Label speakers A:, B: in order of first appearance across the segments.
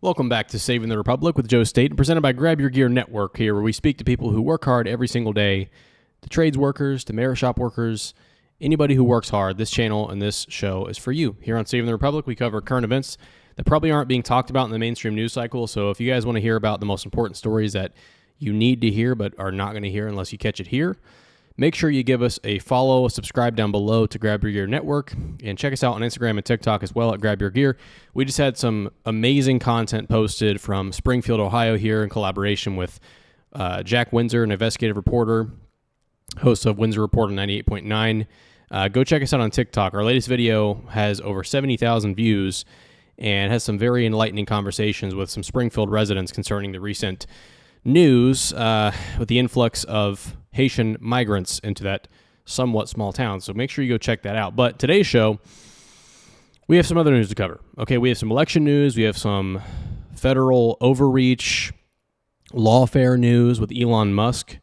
A: Welcome back to Saving the Republic with Joe State, presented by Grab Your Gear Network here, where we speak to people who work hard every single day, to trades workers, to merit shop workers, anybody who works hard. This channel and this show is for you. Here on Saving the Republic, we cover current events that probably aren't being talked about in the mainstream news cycle. So if you guys want to hear about the most important stories that you need to hear but are not going to hear unless you catch it here, make sure you give us a follow, subscribe down below to Grab Your Gear Network, and check us out on Instagram and TikTok as well at Grab Your Gear. We just had some amazing content posted from Springfield, Ohio here in collaboration with Jack Windsor, an investigative reporter, host of Windsor Report on 98.9. Go check us out on TikTok. Our latest video has over 70,000 views and has some very enlightening conversations with some Springfield residents concerning the recent news with the influx of Haitian migrants into that somewhat small town. So make sure you go check that out. But today's show, we have some other news to cover. Okay, we have some election news. We have some federal overreach, lawfare news with Elon Musk.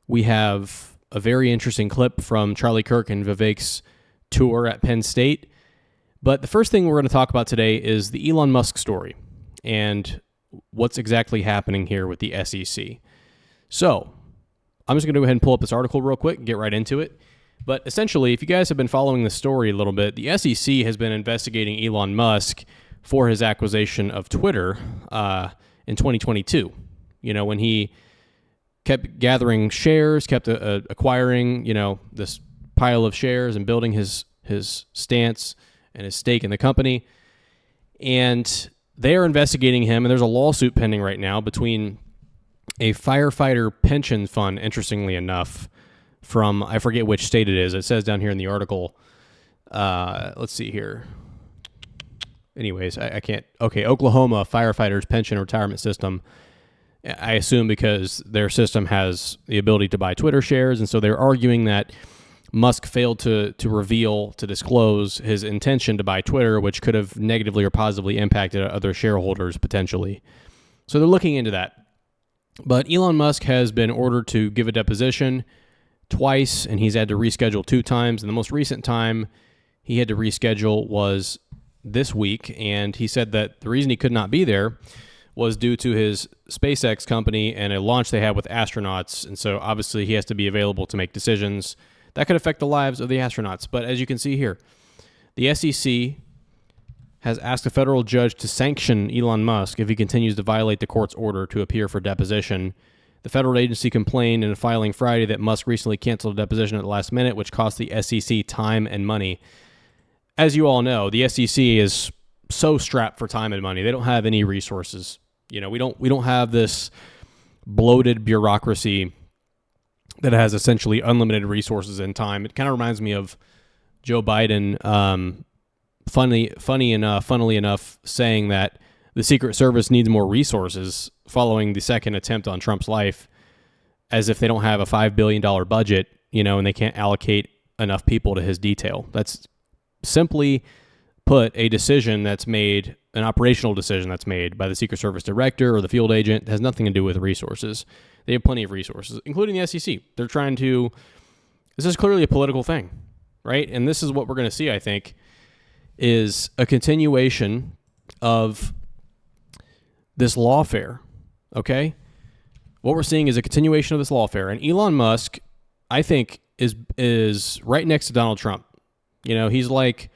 A: We have a very interesting clip from Charlie Kirk and Vivek's tour at Penn State. But the first thing we're going to talk about today is the Elon Musk story and what's exactly happening here with the SEC. So I'm just going to go ahead and pull up this article real quick and get right into it. But essentially, if you guys have been following the story a little bit, the SEC has been investigating Elon Musk for his acquisition of Twitter in 2022. You know, when he kept gathering shares, kept acquiring, this pile of shares and building his stance and his stake in the company. And they are investigating him, and there's a lawsuit pending right now between a firefighter pension fund, interestingly enough, from, I forget which state it is. It says down here in the article. Let's see here. Anyways, I can't. Okay, Oklahoma firefighters pension retirement system. I assume because their system has the ability to buy Twitter shares, and so they're arguing that Musk failed to disclose his intention to buy Twitter, which could have negatively or positively impacted other shareholders potentially. So they're looking into that. But Elon Musk has been ordered to give a deposition twice, and he's had to reschedule 2 times. And the most recent time he had to reschedule was this week, and he said that the reason he could not be there was due to his SpaceX company and a launch they had with astronauts. And so obviously he has to be available to make decisions that could affect the lives of the astronauts. But as you can see here, the SEC has asked a federal judge to sanction Elon Musk if he continues to violate the court's order to appear for deposition. The federal agency complained in a filing Friday that Musk recently canceled a deposition at the last minute, which cost the SEC time and money. As you all know, the SEC is so strapped for time and money. They don't have any resources. We don't have this bloated bureaucracy that has essentially unlimited resources and time. It kind of reminds me of Joe Biden, funnily enough, saying that the Secret Service needs more resources following the second attempt on Trump's life, as if they don't have a $5 billion budget, and they can't allocate enough people to his detail. That's simply put a decision that's made, an operational decision that's made by the Secret Service director or the field agent. It has nothing to do with resources. They have plenty of resources, including the SEC. They're trying to, this is clearly a political thing, right? And this is what we're going to see, I think, is a continuation of this lawfare, okay? What we're seeing is a continuation of this lawfare. And Elon Musk, I think, is right next to Donald Trump. He's like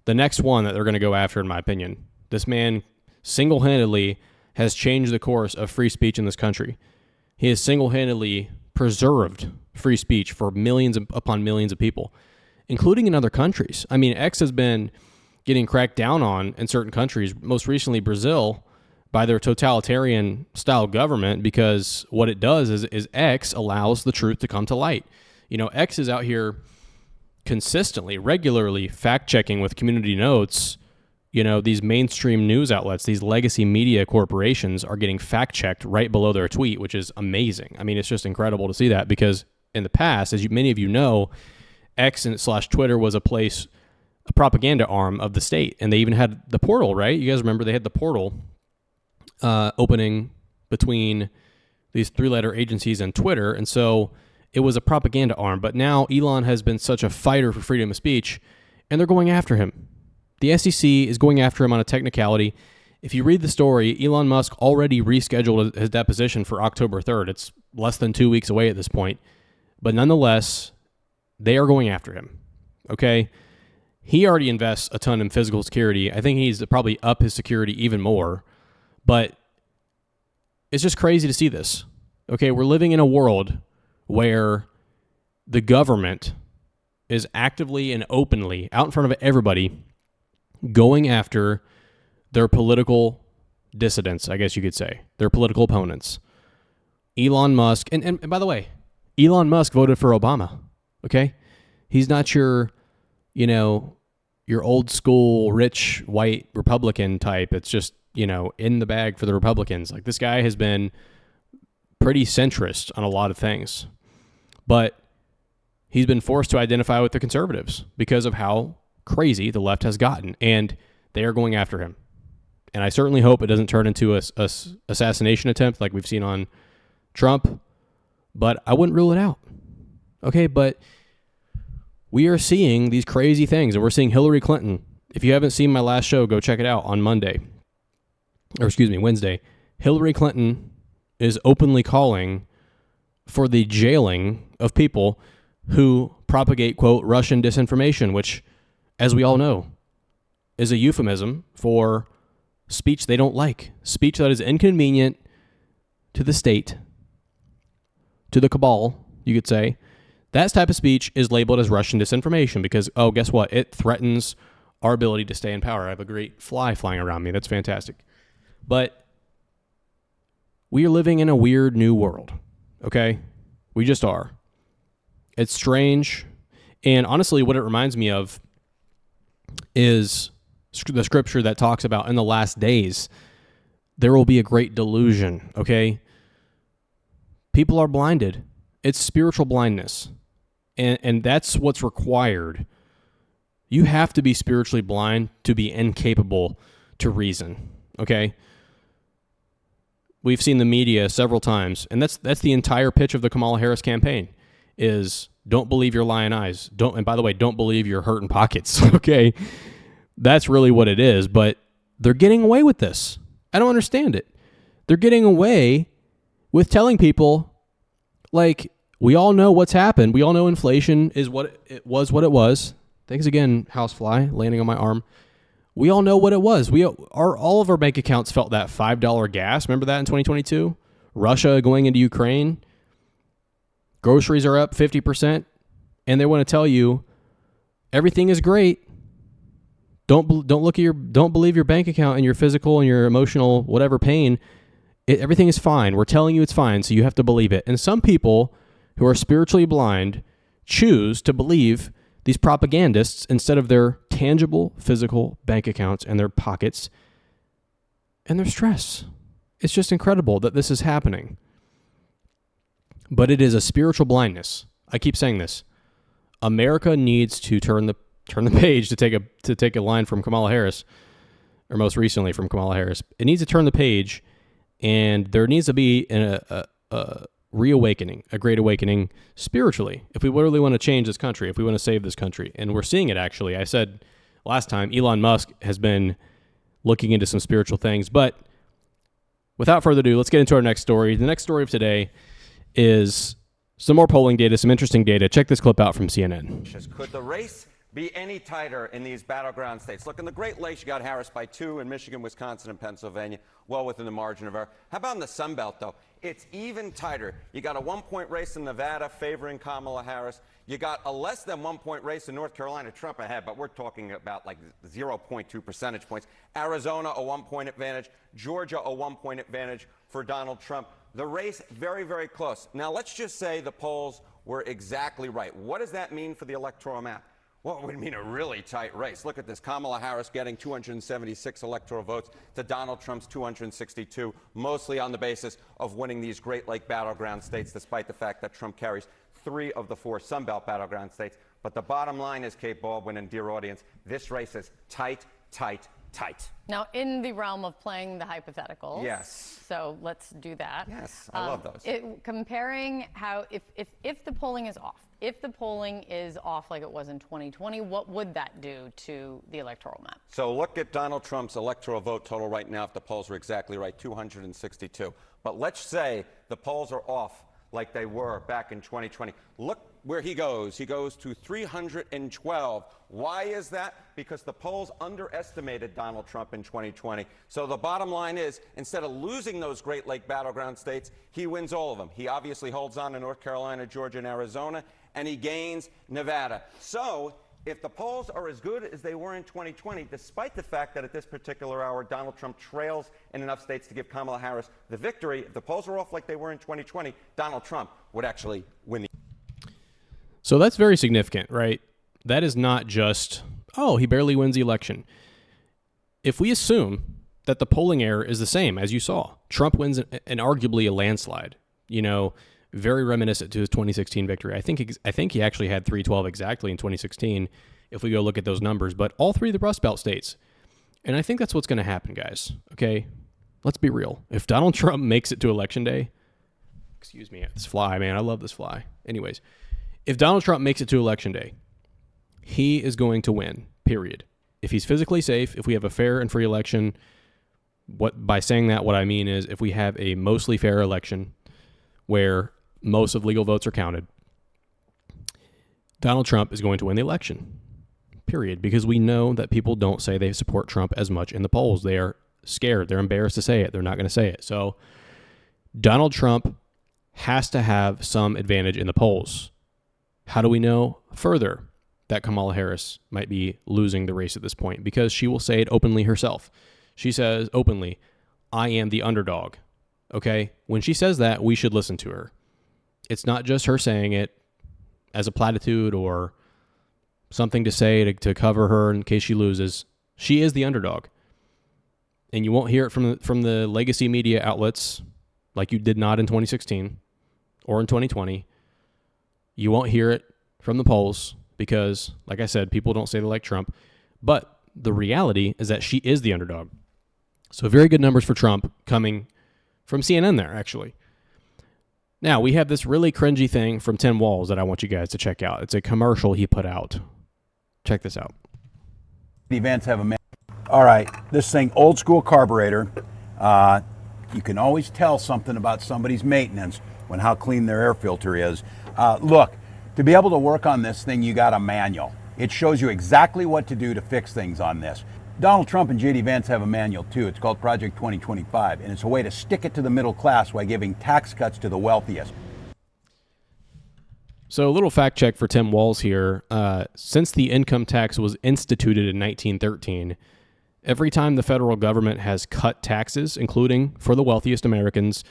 A: the next one that they're going to go after, in my opinion. This man single-handedly has changed the course of free speech in this country. He has single-handedly preserved free speech for millions upon millions of people, including in other countries. I mean, X has been getting cracked down on in certain countries, most recently Brazil, by their totalitarian-style government, because what it does is X allows the truth to come to light. X is out here consistently, regularly fact-checking with community notes. These mainstream news outlets, these legacy media corporations are getting fact-checked right below their tweet, which is amazing. I mean, it's just incredible to see that, because in the past, as many of you know, X/Twitter was a propaganda arm of the state, and they even had the portal, right? You guys remember they had the portal opening between these 3-letter agencies and Twitter, and so it was a propaganda arm. But now Elon has been such a fighter for freedom of speech, and they're going after him. The SEC is going after him on a technicality, If you read the story, Elon Musk already rescheduled his deposition for October 3rd. It's less than 2 weeks away at this point. But nonetheless, they are going after him. Okay? He already invests a ton in physical security. I think he needs to probably up his security even more. But it's just crazy to see this. Okay, we're living in a world where the government is actively and openly, out in front of everybody, going after their political dissidents, I guess you could say, their political opponents. Elon Musk, and by the way, Elon Musk voted for Obama, okay? He's not your old school, rich, white Republican type. It's just, in the bag for the Republicans. Like, this guy has been pretty centrist on a lot of things. But he's been forced to identify with the conservatives because of how crazy the left has gotten. And they are going after him. And I certainly hope it doesn't turn into a assassination attempt like we've seen on Trump. But I wouldn't rule it out. Okay, but we are seeing these crazy things. And we're seeing Hillary Clinton. If you haven't seen my last show, go check it out on Wednesday. Hillary Clinton is openly calling for the jailing of people who propagate, quote, Russian disinformation, which, as we all know, is a euphemism for speech they don't like, speech that is inconvenient to the state, to the cabal, you could say. That type of speech is labeled as Russian disinformation because, oh, guess what? It threatens our ability to stay in power. I have a great fly flying around me. That's fantastic. But we are living in a weird new world, okay? We just are. It's strange. And honestly, what it reminds me of is the scripture that talks about in the last days, there will be a great delusion, okay? People are blinded. It's spiritual blindness. And that's what's required. You have to be spiritually blind to be incapable to reason, okay? We've seen the media several times, and that's the entire pitch of the Kamala Harris campaign is don't believe your lying eyes. And by the way, don't believe your hurting pockets, okay? That's really what it is, but they're getting away with this. I don't understand it. They're getting away with telling people, like, we all know what's happened. We all know inflation is what it was. Thanks again, housefly, landing on my arm. We all know what it was. All of our bank accounts felt that $5 gas. Remember that in 2022? Russia going into Ukraine. Groceries are up 50%. And they want to tell you everything is great. Don't believe your bank account and your physical and your emotional whatever pain. Everything is fine. We're telling you it's fine, so you have to believe it. And some people who are spiritually blind choose to believe these propagandists instead of their tangible physical bank accounts and their pockets and their stress. It's just incredible that this is happening. But it is a spiritual blindness. I keep saying this. America needs to turn the page to take a line from Kamala Harris, or most recently from Kamala Harris. It needs to turn the page, and there needs to be a reawakening, a great awakening spiritually. If we really want to change this country, if we want to save this country, and we're seeing it actually. I said last time, Elon Musk has been looking into some spiritual things. But without further ado, let's get into our next story. The next story of today is some more polling data, some interesting data. Check this clip out from CNN.
B: Could the race be any tighter in these battleground states? Look, in the Great Lakes, you got Harris by 2 in Michigan, Wisconsin, and Pennsylvania, well within the margin of error. How about in the Sun Belt, though? It's even tighter. You got a 1-point race in Nevada favoring Kamala Harris. You got a less than 1-point race in North Carolina, Trump ahead, but we're talking about like 0.2 percentage points. Arizona, a 1-point advantage. Georgia, a 1-point advantage for Donald Trump. The race, very, very close. Now, let's just say the polls were exactly right. What does that mean for the electoral map? Well, it would mean a really tight race. Look at this. Kamala Harris getting 276 electoral votes to Donald Trump's 262, mostly on the basis of winning these Great Lake battleground states, despite the fact that Trump carries 3 of the 4 Sun Belt battleground states. But the bottom line is, Kate Baldwin and dear audience, this race is tight, tight, tight.
C: Now, in the realm of playing the hypotheticals.
B: Yes.
C: So let's do that.
B: Yes, I love those.
C: Comparing how, if the polling is off, like it was in 2020, what would that do to the electoral map?
B: So look at Donald Trump's electoral vote total right now, if the polls were exactly right, 262. But let's say the polls are off like they were back in 2020. Look where he goes. He goes to 312. Why is that? Because the polls underestimated Donald Trump in 2020. So the bottom line is, instead of losing those Great Lake battleground states, he wins all of them. He obviously holds on to North Carolina, Georgia, and Arizona, and he gains Nevada. So if the polls are as good as they were in 2020, despite the fact that at this particular hour Donald Trump trails in enough states to give Kamala Harris the victory, if the polls are off like they were in 2020, Donald Trump would actually win the.
A: So that's very significant, right? That is not just, oh, he barely wins the election. If we assume that the polling error is the same, as you saw, Trump wins an arguably a landslide, very reminiscent to his 2016 victory. I think he actually had 312 exactly in 2016 if we go look at those numbers, but all three of the Rust Belt states. And I think that's what's going to happen, guys. Okay? Let's be real. If Donald Trump makes it to election day, excuse me, this fly, man, I love this fly. Anyways, if Donald Trump makes it to election day, he is going to win, period. If he's physically safe, if we have a fair and free election, by saying that, what I mean is if we have a mostly fair election where most of legal votes are counted, Donald Trump is going to win the election, period. Because we know that people don't say they support Trump as much in the polls. They are scared. They're embarrassed to say it. They're not going to say it. So Donald Trump has to have some advantage in the polls. How do we know further that Kamala Harris might be losing the race at this point? Because she will say it openly herself. She says openly, I am the underdog. Okay? When she says that, we should listen to her. It's not just her saying it as a platitude or something to say to cover her in case she loses. She is the underdog. And you won't hear it from the legacy media outlets like you did not in 2016 or in 2020. You won't hear it from the polls because, like I said, people don't say they like Trump. But the reality is that she is the underdog. So very good numbers for Trump coming from CNN there, actually. Now, we have this really cringy thing from Tim Walz that I want you guys to check out. It's a commercial he put out. Check this out.
D: The events have a all right, this thing, old school carburetor. You can always tell something about somebody's maintenance when how clean their air filter is. Look, to be able to work on this thing, you got a manual. It shows you exactly what to do to fix things on this. Donald Trump and J.D. Vance have a manual too. It's called Project 2025, and it's a way to stick it to the middle class while giving tax cuts to the wealthiest.
A: So a little fact check for Tim Walz here. Since the income tax was instituted in 1913, every time the federal government has cut taxes, including for the wealthiest Americans,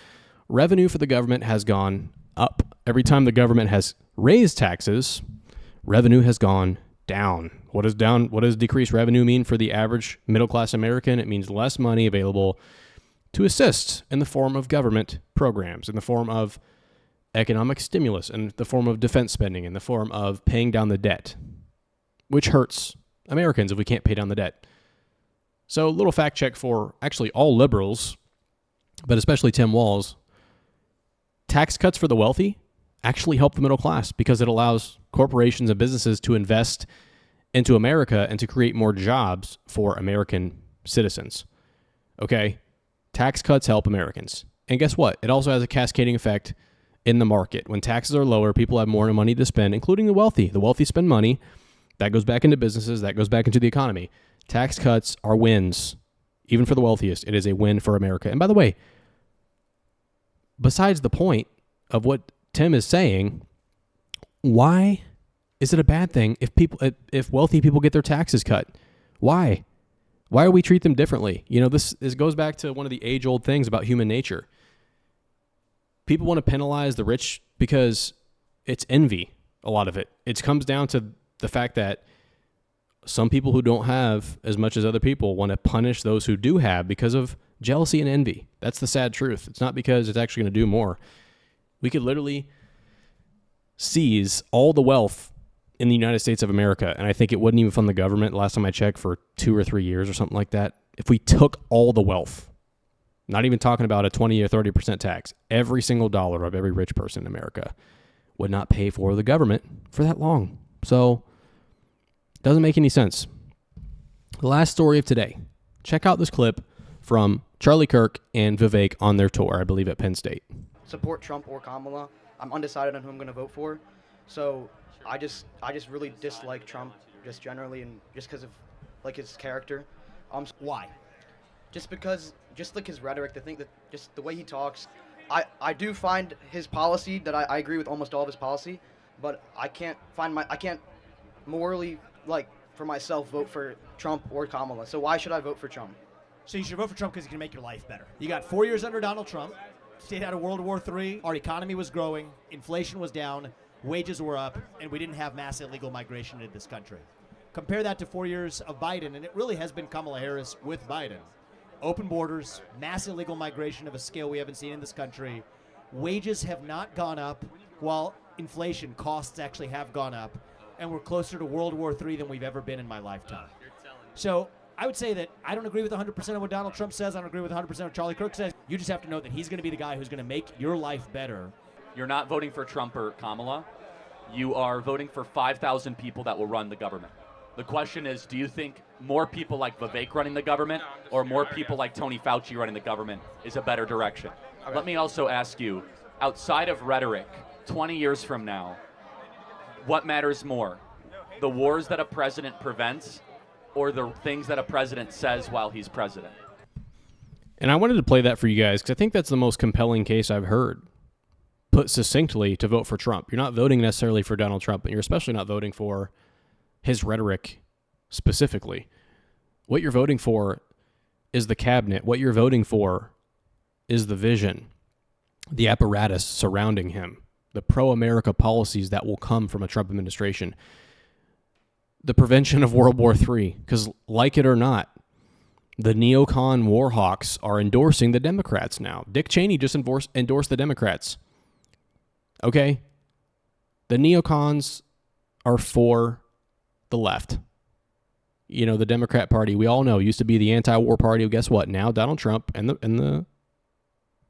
A: revenue for the government has gone up. Every time the government has raised taxes, revenue has gone down. What does decreased revenue mean for the average middle-class American? It means less money available to assist in the form of government programs, in the form of economic stimulus, in the form of defense spending, in the form of paying down the debt, which hurts Americans if we can't pay down the debt. So a little fact check for actually all liberals, but especially Tim Walz. Tax cuts for the wealthy actually help the middle class because it allows corporations and businesses to invest into America and to create more jobs for American citizens. Okay? Tax cuts help Americans. And guess what? It also has a cascading effect in the market. When taxes are lower, people have more money to spend, including the wealthy. The wealthy spend money. That goes back into businesses. That goes back into the economy. Tax cuts are wins. Even for the wealthiest, it is a win for America. And by the way, besides the point of what Tim is saying, why is it a bad thing if wealthy people get their taxes cut? Why? Why do we treat them differently? This goes back to one of the age-old things about human nature. People want to penalize the rich because it's envy, a lot of it. It comes down to the fact that some people who don't have as much as other people want to punish those who do have because of jealousy and envy. That's the sad truth. It's not because it's actually going to do more. We could literally seize all the wealth in the United States of America, and I think it wouldn't even fund the government last time I checked for 2 or 3 years or something like that, if we took all the wealth, not even talking about a 20 or 30% tax, every single dollar of every rich person in America would not pay for the government for that long. So it doesn't make any sense. The last story of today. Check out this clip from Charlie Kirk and Vivek on their tour, I believe at Penn State.
E: Support Trump or Kamala. I'm undecided on who I'm going to vote for. So I just really dislike Trump just generally, and just because of like his character.
F: Why?
E: Just because, just like his rhetoric, just the way he talks. I do find his policy that I agree with almost all of his policy, but I can't morally, like, for myself vote for Trump or Kamala. So why should I vote for Trump?
F: So you should vote for Trump because he can make your life better. You got 4 years under Donald Trump, stayed out of World War III, our economy was growing, inflation was down, wages were up, and we didn't have mass illegal migration into this country. Compare that to 4 years of Biden, and it really has been Kamala Harris with Biden. Open borders, mass illegal migration of a scale we haven't seen in this country. Wages have not gone up, while inflation costs actually have gone up, and we're closer to World War III than we've ever been in my lifetime. So I would say that I don't agree with 100% of what Donald Trump says. I don't agree with 100% of what Charlie Kirk says. You just have to know that he's going to be the guy who's going to make your life better.
G: You're not voting for Trump or Kamala. You are voting for 5,000 people that will run the government. The question is, do you think more people like Vivek running the government or more people like Tony Fauci running the government is a better direction? Okay. Let me also ask you, outside of rhetoric, 20 years from now, what matters more? The wars that a president prevents or the things that a president says while he's president?
A: And I wanted to play that for you guys because I think that's the most compelling case I've heard. Put succinctly, to vote for Trump. You're not voting necessarily for Donald Trump, but you're especially not voting for his rhetoric specifically. What you're voting for is the cabinet. What you're voting for is the vision, the apparatus surrounding him, the pro-America policies that will come from a Trump administration, the prevention of World War III. Because like it or not, the neocon war hawks are endorsing the Democrats now. Dick Cheney just endorsed the Democrats. Okay? The neocons are for the left. You know, the Democrat Party, we all know, used to be the anti-war party. Guess what? Now Donald Trump and the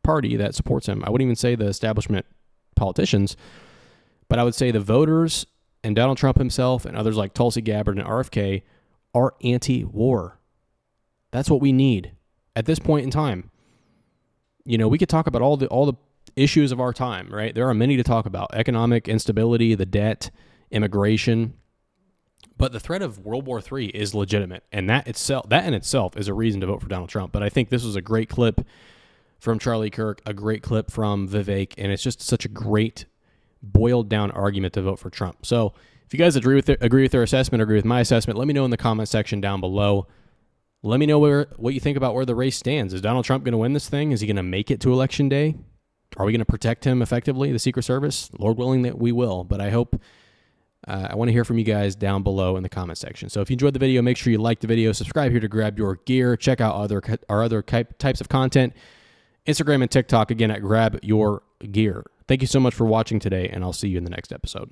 A: party that supports him, I wouldn't even say the establishment politicians, but I would say the voters and Donald Trump himself and others like Tulsi Gabbard and RFK are anti-war. That's what we need at this point in time. You know, we could talk about all the issues of our time, right? There are many to talk about: economic instability, the debt, immigration. But the threat of World War III is legitimate, and that in itself is a reason to vote for Donald Trump. But I think this was a great clip from Charlie Kirk, a great clip from Vivek, and it's just such a great boiled down argument to vote for Trump. So if you guys agree with their assessment or agree with my assessment, let me know in the comment section down below. Let me know what you think about where the race stands. Is Donald Trump going to win this thing? Is he going to make it to Election Day? Are we going to protect him effectively, the Secret Service? Lord willing that we will, but I hope... I want to hear from you guys down below in the comment section. So if you enjoyed the video, make sure you like the video, subscribe here to grab your gear, check out our other types of content, Instagram and TikTok, again, at Grab Your Gear. Thank you so much for watching today, and I'll see you in the next episode.